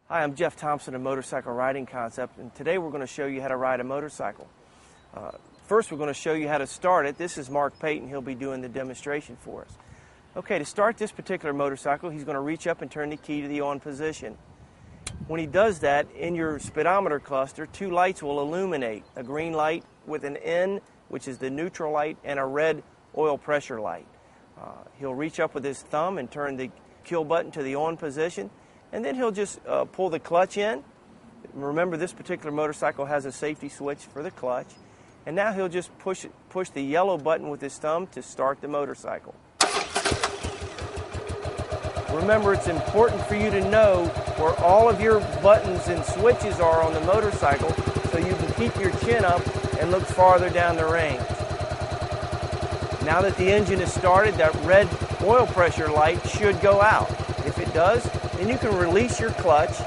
Hi, I'm Jeff Thompson of Motorcycle Riding Concept, and today we're going to show you how to ride a motorcycle. First, we're going to show you how to start it. This is Mark Payton. He'll be doing the demonstration for us. Okay, to start this particular motorcycle, he's going to reach up and turn the key to the on position. When he does that, in your speedometer cluster, two lights will illuminate, a green light with an N, which is the neutral light, and a red oil pressure light. He'll reach up with his thumb and turn the kill button to the on position, and then he'll just pull the clutch in. Remember, this particular motorcycle has a safety switch for the clutch. And now he'll just push the yellow button with his thumb to start the motorcycle. Remember, it's important for you to know where all of your buttons and switches are on the motorcycle so you can keep your chin up and look farther down the range. Now that the engine is started, that red oil pressure light should go out. If it does, then you can release your clutch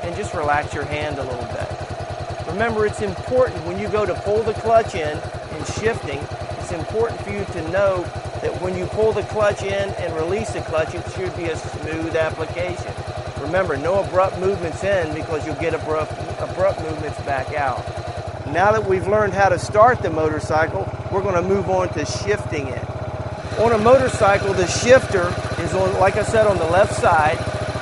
and just relax your hand a little bit. Remember, it's important when you go to pull the clutch in shifting, it's important for you to know that when you pull the clutch in and release the clutch, it should be a smooth application. Remember, no abrupt movements in because you'll get abrupt movements back out. Now that we've learned how to start the motorcycle, we're going to move on to shifting it. On a motorcycle, the shifter is on, like I said, on the left side.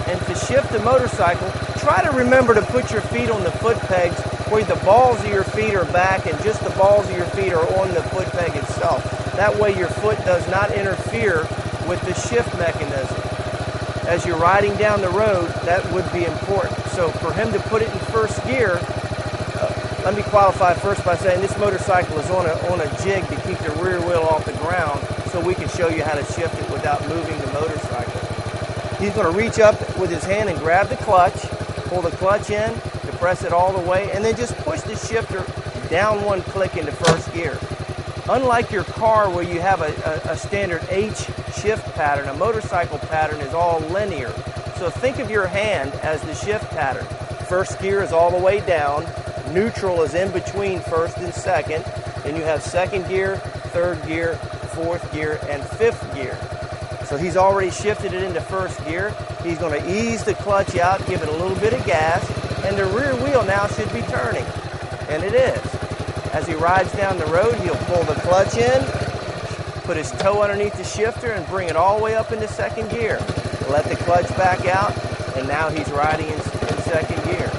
And to shift the motorcycle, try to remember to put your feet on the foot pegs where the balls of your feet are back and just the balls of your feet are on the foot peg itself. That way your foot does not interfere with the shift mechanism. As you're riding down the road, that would be important. So for him to put it in first gear, let me qualify first by saying this motorcycle is on a jig to keep the rear wheel off the ground so we can show you how to shift it without moving the motorcycle. He's going to reach up with his hand and grab the clutch, pull the clutch in, depress it all the way, and then just push the shifter down one click into first gear. Unlike your car where you have a standard H shift pattern, a motorcycle pattern is all linear. So think of your hand as the shift pattern. First gear is all the way down, neutral is in between first and second, then you have second gear, third gear, fourth gear, and fifth gear. So he's already shifted it into first gear. He's going to ease the clutch out, give it a little bit of gas, and the rear wheel now should be turning. And it is. As he rides down the road, he'll pull the clutch in, put his toe underneath the shifter, and bring it all the way up into second gear. Let the clutch back out, and now he's riding in second gear.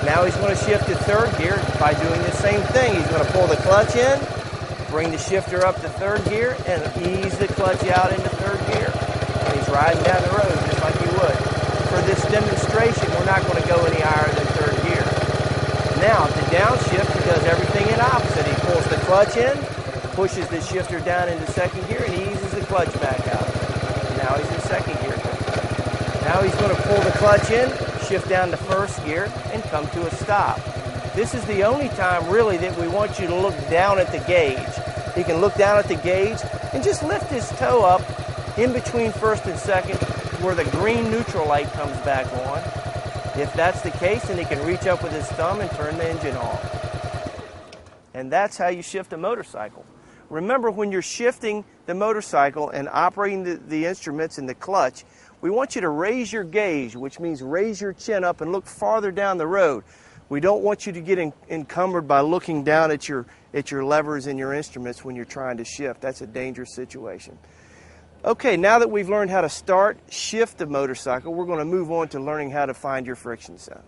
Now he's going to shift to third gear by doing the same thing. He's going to pull the clutch in, bring the shifter up to third gear, and ease the clutch out into third gear. And he's riding down the road just like he would. For this demonstration, we're not going to go any higher than third gear. Now, to downshift, he does everything in opposite. He pulls the clutch in, pushes the shifter down into second gear, and he eases the clutch back out. And now he's in second gear. Now he's going to pull the clutch in, shift down to first gear, and come to a stop. This is the only time, really, that we want you to look down at the gauge. He can look down at the gauge and just lift his toe up in between first and second where the green neutral light comes back on. If that's the case, then he can reach up with his thumb and turn the engine off. And that's how you shift a motorcycle. Remember, when you're shifting the motorcycle and operating the instruments and the clutch, we want you to raise your gauge, which means raise your chin up and look farther down the road. We don't want you to get encumbered by looking down at your levers and your instruments when you're trying to shift. That's a dangerous situation. Okay, now that we've learned how to shift the motorcycle, we're going to move on to learning how to find your friction zone.